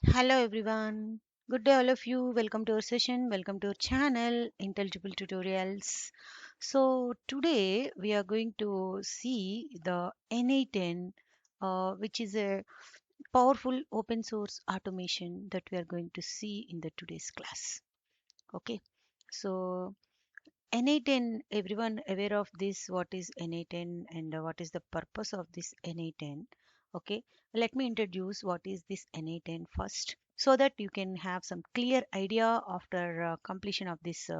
Hello everyone. Good day all of you. Welcome to our session. Welcome to our channel Intelligible Tutorials. So today we are going to see the n8n which is a powerful open source automation that we are going to see in the today's class. Okay. So n8n, everyone aware of this, what is n8n and what is the purpose of this n8n? Okay, let me introduce what is this n8n first so that you can have some clear idea after completion of this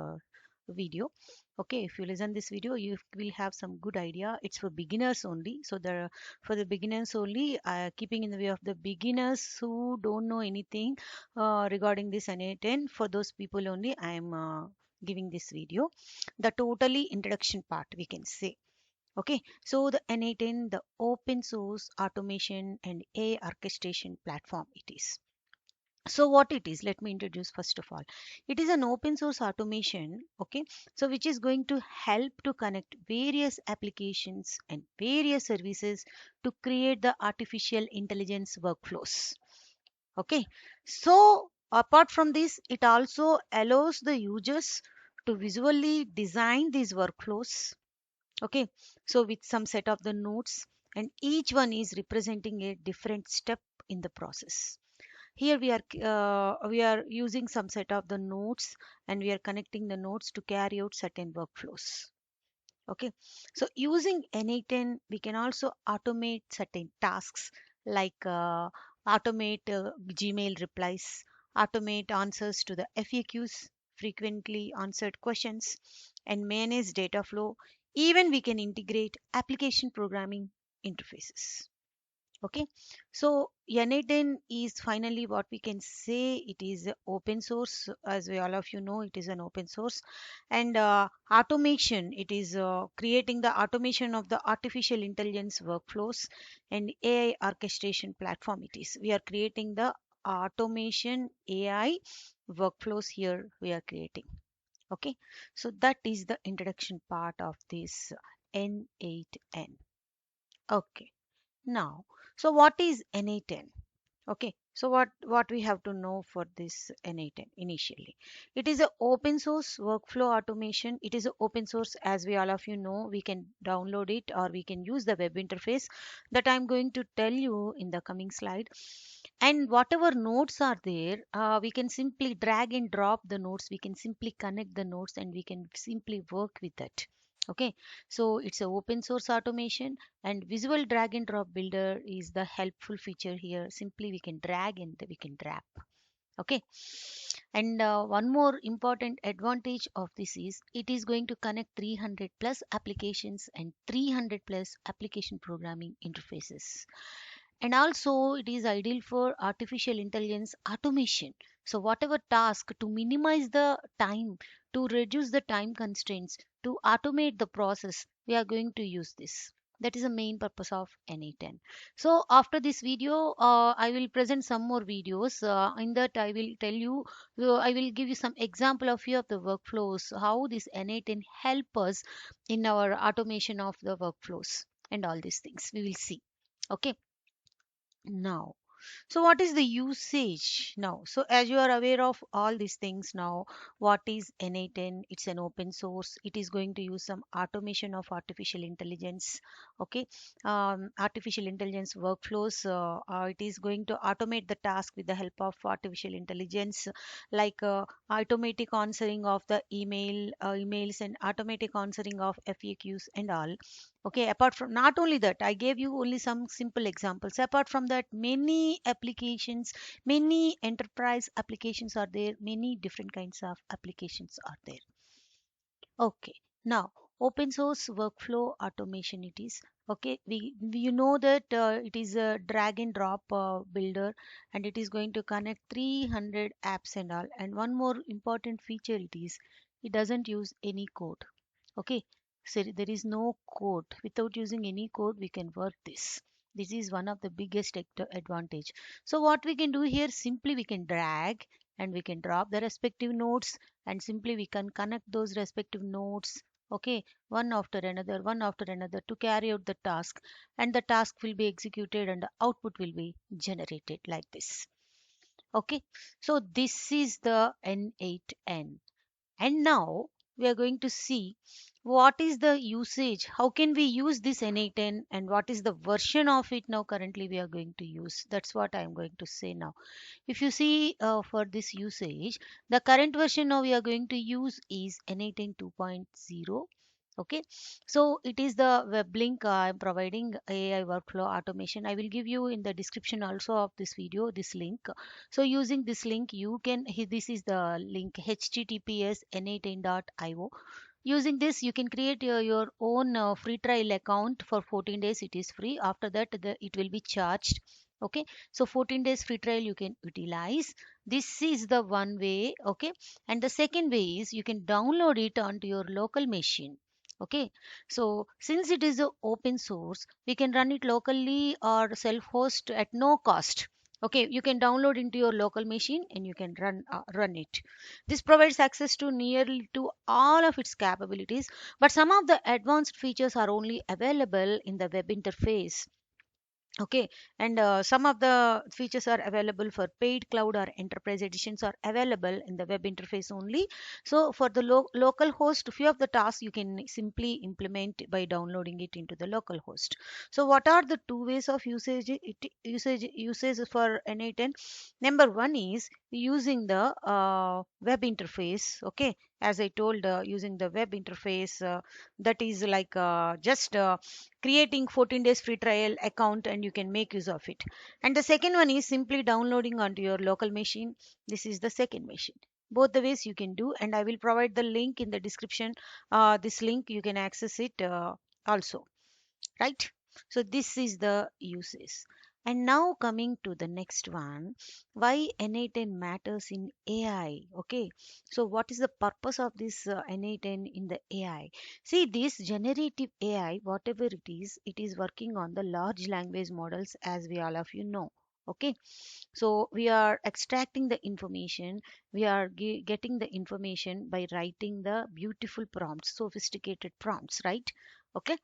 video. Okay, if you listen this video, you will have some good idea. It's for beginners only. So the for the beginners only, keeping in the way of the beginners who don't know anything regarding this n8n, for those people only, I am giving this video the totally introduction part we can say. Okay, so the n8n, the open source automation and AI orchestration platform it is. So what it is, let me introduce first of all. It is an open source automation, okay, so which is going to help to connect various applications and various services to create the artificial intelligence workflows. Okay, so apart from this, it also allows the users to visually design these workflows. Okay, so with some set of the nodes, and each one is representing a different step in the process. Here we are using some set of the nodes, and we are connecting the nodes to carry out certain workflows. Okay, so using n8n we can also automate certain tasks like automate Gmail replies, automate answers to the FAQs, frequently answered questions, and manage data flow. Even we can integrate application programming interfaces. Okay, so n8n is finally what we can say, it is a open source, as we all of you know it is an open source. And automation, it is creating the automation of the artificial intelligence workflows and AI orchestration platform. It is, we are creating the automation AI workflows here we are creating. Okay, so that is the introduction part of this n8n. Okay, now, so what is n8n? Okay, so what we have to know for this n8n initially? It is a open source workflow automation. It is a open source, as we all of you know. We can download it or we can use the web interface that I'm going to tell you in the coming slide. And whatever nodes are there, we can simply drag and drop the nodes. We can simply connect the nodes and we can simply work with it. Okay, so it's a open source automation, and visual drag and drop builder is the helpful feature here. Simply we can drag and we can drop. Okay, and one more important advantage of this is it is going to connect 300 plus applications and 300 plus application programming interfaces. And also it is ideal for artificial intelligence automation. So whatever task to minimize the time, to reduce the time constraints, to automate the process, we are going to use this. That is the main purpose of n8n. So after this video, I will present some more videos. In that I will tell you, I will give you some example of few of the workflows, how this n8n help us in our automation of the workflows and all these things we will see. Okay, now, so what is the usage now? So as you are aware of all these things now, what is n8n? It's an open source. It is going to use some automation of artificial intelligence. Okay, artificial intelligence workflows. It is going to automate the task with the help of artificial intelligence, like automatic answering of the emails and automatic answering of FAQs and all. Okay, apart from, not only that, I gave you only some simple examples. Apart from that, many applications, many enterprise applications are there, many different kinds of applications are there. Okay, now open source workflow automation it is. Okay, we you know that it is a drag and drop builder, and it is going to connect 300 apps and all. And one more important feature it is, it doesn't use any code. Okay, so there is no code. Without using any code we can work this. This is one of the biggest advantage. So what we can do here, simply we can drag and we can drop the respective nodes, and simply we can connect those respective nodes. Okay, one after another to carry out the task, and the task will be executed and the output will be generated like this. Okay, so this is the n8n. And now we are going to see what is the usage, how can we use this n8n, and what is the version of it now currently we are going to use. That's what I am going to say now. If you see for this usage, the current version now we are going to use is n8n 2.0. Okay, so it is the web link I'm providing, AI workflow automation. I will give you in the description also of this video this link. So using this link, you can, this is the link https n8n.io. Using this, you can create your own free trial account for 14 days. It is free. After that, it will be charged. Okay, so 14 days free trial you can utilize. This is the one way. Okay, and the second way is you can download it onto your local machine. Okay, so since it is a open source, we can run it locally or self host at no cost. Okay, you can download into your local machine and you can run it. This provides access to nearly to all of its capabilities, but some of the advanced features are only available in the web interface. Okay, and some of the features are available for paid cloud or enterprise editions are available in the web interface only. So for the local host, few of the tasks you can simply implement by downloading it into the local host. So what are the two ways of usage for n8n? Number one is using the web interface. Okay, as I told, using the web interface, that is like just creating 14 days free trial account and you can make use of it. And the second one is simply downloading onto your local machine. This is the second machine. Both the ways you can do, and I will provide the link in the description. This link you can access it also, right? So this is the uses. And now coming to the next one, why n8n matters in AI. Okay, so what is the purpose of this n8n in the AI? See, this generative AI, whatever it is working on the large language models, as we all of you know. Okay, so we are extracting the information, we are getting the information by writing the beautiful prompts, sophisticated prompts, right? Okay,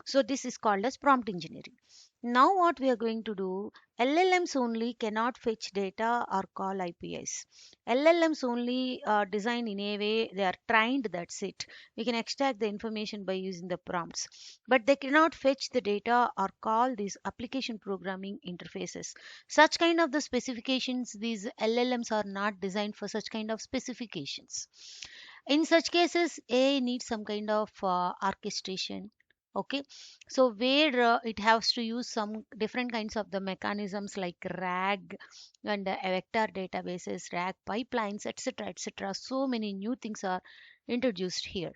so this is called as prompt engineering. Now what we are going to do, LLMs only cannot fetch data or call IPs. LLMs only design in a way they are trained, that's it. We can extract the information by using the prompts, but they cannot fetch the data or call these application programming interfaces. Such kind of the specifications, these LLMs are not designed for such kind of specifications. In such cases, AI needs some kind of orchestration. Okay, so where it has to use some different kinds of the mechanisms like RAG and vector databases, RAG pipelines, etc., etc. So many new things are introduced here.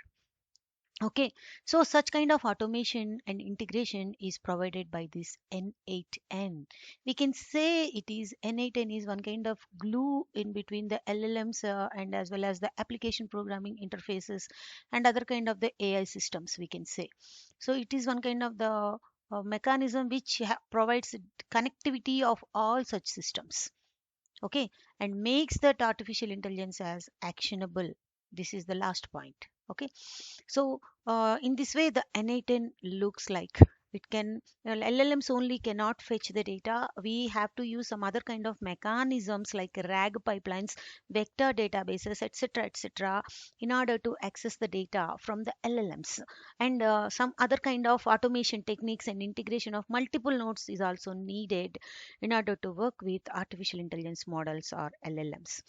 Okay, so such kind of automation and integration is provided by this n8n. We can say it is n8n is one kind of glue in between the LLMs and as well as the application programming interfaces and other kind of the AI systems, we can say. So it is one kind of the mechanism which provides connectivity of all such systems. Okay, and makes that artificial intelligence as actionable. This is the last point. Okay, so in this way, the n8n looks like it can, well, LLMs only cannot fetch the data. We have to use some other kind of mechanisms like RAG pipelines, vector databases, etc., etc., in order to access the data from the LLMs. And some other kind of automation techniques and integration of multiple nodes is also needed in order to work with artificial intelligence models or LLMs.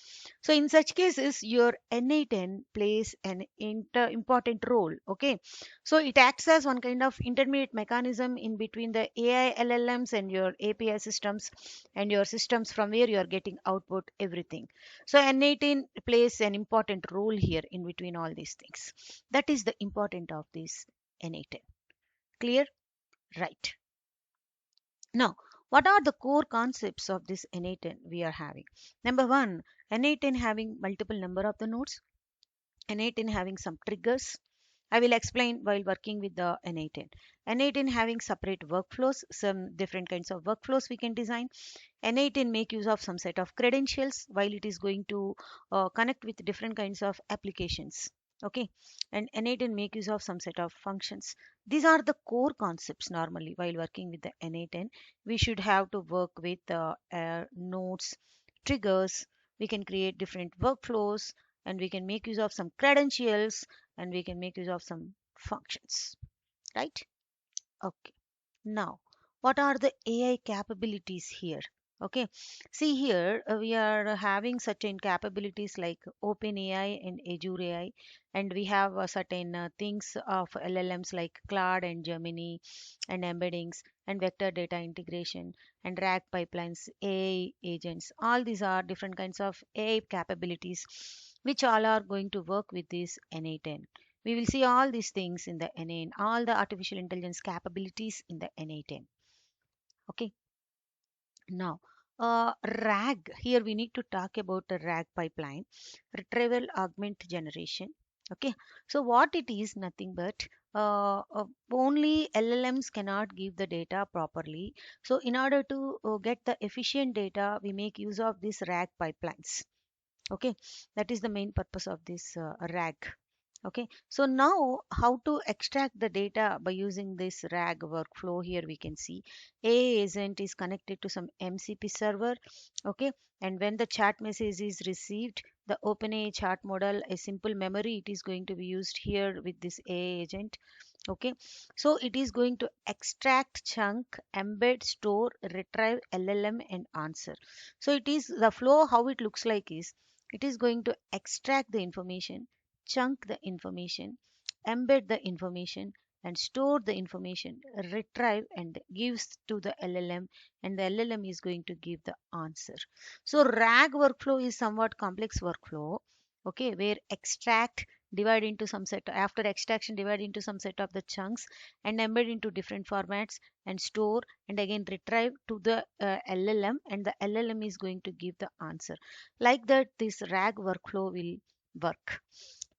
So in such cases, your n8n plays an important role. Okay, so it acts as one kind of intermediate mechanism in between the AI LLMs and your API systems and your systems from where you are getting output everything. So n8n plays an important role here in between all these things. That is the important of this n8n. Clear? Right. Now, what are the core concepts of this n8n we are having? Number one, n8n having multiple number of the nodes, n8n having some triggers. I will explain while working with the n8n. n8n having separate workflows, some different kinds of workflows we can design. n8n make use of some set of credentials while it is going to connect with different kinds of applications. Okay, and n8n make use of some set of functions. These are the core concepts normally while working with the n8n. We should have to work with nodes, triggers, we can create different workflows, and we can make use of some credentials, and we can make use of some functions, right? Okay. Now, what are the AI capabilities here? Okay, see here we are having certain capabilities like OpenAI and Azure AI, and we have certain things of LLMs like Claude and Gemini, and embeddings and vector data integration and RAG pipelines, AI agents. All these are different kinds of AI capabilities, which all are going to work with this n8n. We will see all these things in the n8n, all the artificial intelligence capabilities in the n8n. Okay, now RAG, here we need to talk about the RAG pipeline, retrieval augment generation. Okay, so what it is, nothing but only LLMs cannot give the data properly. So in order to get the efficient data, we make use of these RAG pipelines. Okay, that is the main purpose of this RAG. Okay, so now how to extract the data by using this RAG workflow? Here we can see a agent is connected to some MCP server. Okay, and when the chat message is received, the OpenAI chat model, a simple memory, it is going to be used here with this a agent. Okay, so it is going to extract, chunk, embed, store, retrieve, LLM and answer. So it is the flow, how it looks like is, it is going to extract the information, chunk the information, embed the information, and store the information, retrieve and gives to the LLM, and the LLM is going to give the answer. So RAG workflow is somewhat complex workflow. Okay, where extract, divide into some set, after extraction divide into some set of the chunks and embed into different formats and store and again retrieve to the LLM, and the LLM is going to give the answer. Like that this RAG workflow will work.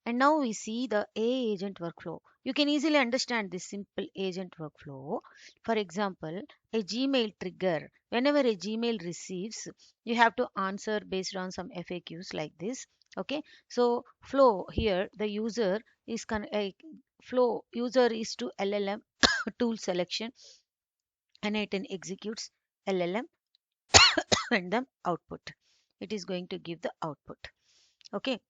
And now we see the A agent workflow. You can easily understand this simple agent workflow. For example, a Gmail trigger. Whenever a Gmail receives, you have to answer based on some FAQs like this. Okay, so flow here, the user is flow user is to LLM tool selection, and it then executes LLM and the output. It is going to give the output. Okay,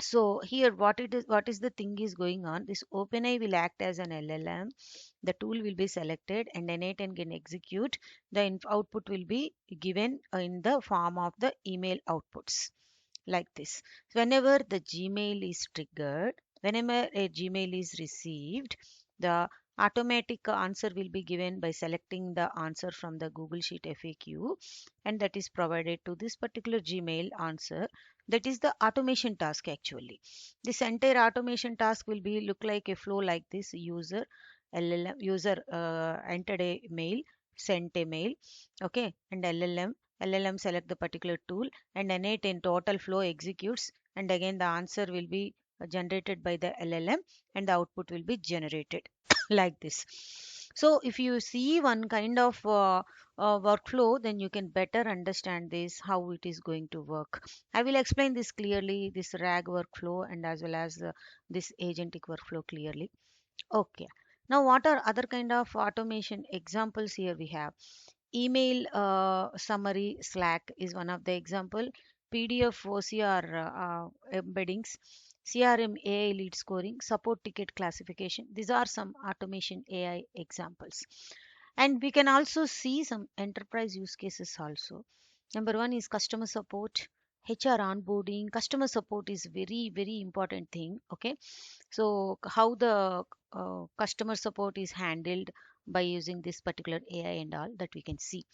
so here what is the thing is going on, this OpenAI will act as an LLM, the tool will be selected and n8n can execute, the output will be given in the form of the email outputs like this. Whenever the Gmail is triggered, whenever a Gmail is received, the automatic answer will be given by selecting the answer from the Google Sheet FAQ, and that is provided to this particular Gmail answer. That is the automation task actually. This entire automation task will be look like a flow like this. User LLM, user entered a mail, sent a mail, okay, and LLM select the particular tool, and n8 in total flow executes, and again the answer will be generated by the LLM, and the output will be generated like this. So if you see one kind of workflow, then you can better understand this how it is going to work. I will explain this clearly, this RAG workflow and as well as this agentic workflow clearly. Okay, now what are other kind of automation examples? Here we have email summary Slack is one of the example, PDF OCR embeddings, CRM AI lead scoring, support ticket classification. These are some automation AI examples. And we can also see some enterprise use cases also. Number one is customer support, HR onboarding. Customer support is very important thing. Okay, so how the customer support is handled by using this particular AI and all that we can see,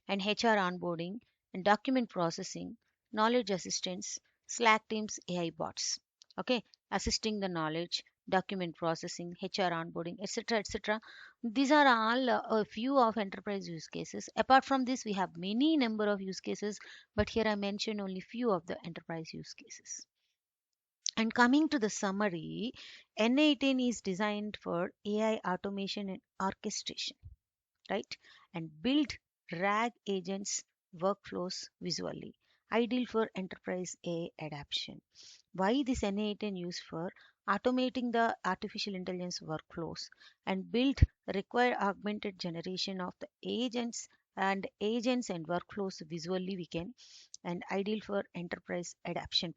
and HR onboarding and document processing, knowledge assistance, Slack Teams AI bots. Okay, assisting the knowledge, document processing, HR onboarding, etc., etc. These are all a few of enterprise use cases. Apart from this, we have many number of use cases, but here I mentioned only few of the enterprise use cases. And coming to the summary, n8n is designed for AI automation and orchestration, right? And build RAG agents workflows visually, ideal for enterprise AI adoption. Why this n8n used for automating the artificial intelligence workflows and build require augmented generation of the agents and agents and workflows visually we can, and ideal for enterprise adaptation.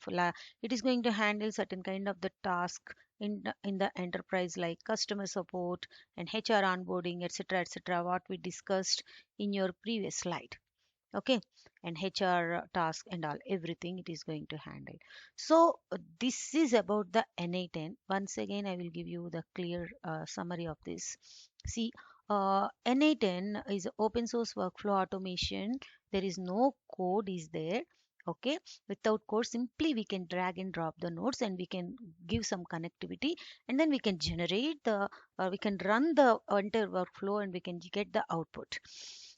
It is going to handle certain kind of the task in the enterprise like customer support and HR onboarding, etc., what we discussed in your previous slide. Okay, and HR task and all everything it is going to handle. So this is about the n8n. Once again I will give you the clear summary of this. See, n8n is open source workflow automation. There is no code is there. Okay, without code, simply we can drag and drop the nodes and we can give some connectivity, and then we can generate the we can run the entire workflow and we can get the output.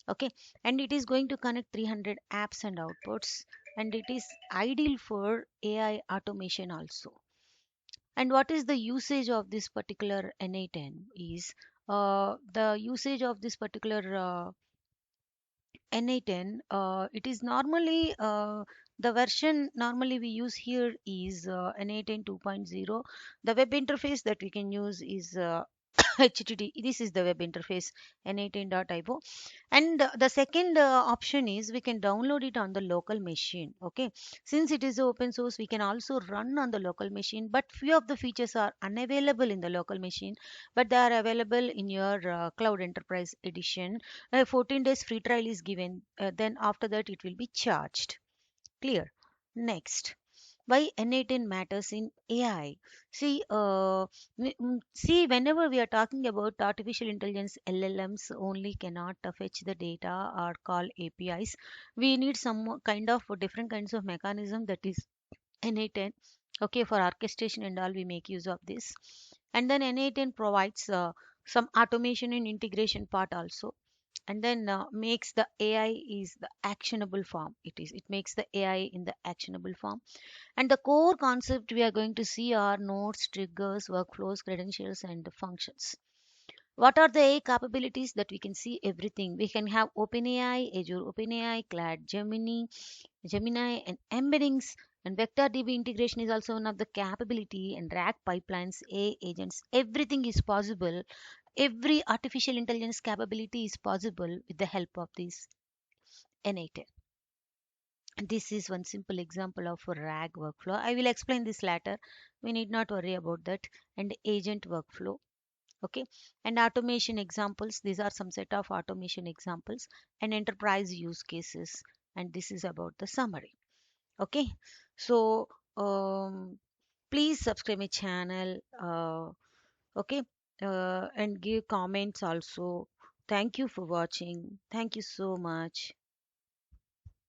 Okay, and it is going to connect 300 apps and outputs, and it is ideal for AI automation also. And what is the usage of this particular n8n is, the usage of this particular n8n, it is normally the version normally we use here is n8n 2.0. The web interface that we can use is HTTP. This is the web interface n8n.io. And the second option is we can download it on the local machine. Okay, since it is open source, we can also run on the local machine, but few of the features are unavailable in the local machine, but they are available in your cloud enterprise edition. 14 days free trial is given, then after that it will be charged. Clear? Next, why n8n matters in AI. See, see, whenever we are talking about artificial intelligence, LLMs only cannot fetch the data or call APIs. We need some kind of different kinds of mechanism, that is n8n. Okay, for orchestration and all, we make use of this. And then n8n provides some automation and integration part also, and then makes the AI is the actionable form. It makes the AI in the actionable form. And the core concept we are going to see are nodes, triggers, workflows, credentials, and functions. What are the AI capabilities that we can see? Everything. We can have OpenAI, Azure OpenAI, Cloud Gemini, and embeddings. And vector DB integration is also one of the capability, and RAG pipelines, AI agents. Everything is possible. Every artificial intelligence capability is possible with the help of this n8n. This is one simple example of a RAG workflow. I will explain this later. We need not worry about that. And agent workflow. Okay. And automation examples. These are some set of automation examples and enterprise use cases. And this is about the summary. Okay. So please subscribe my channel. Okay. And give comments also. Thank you for watching. Thank you so much.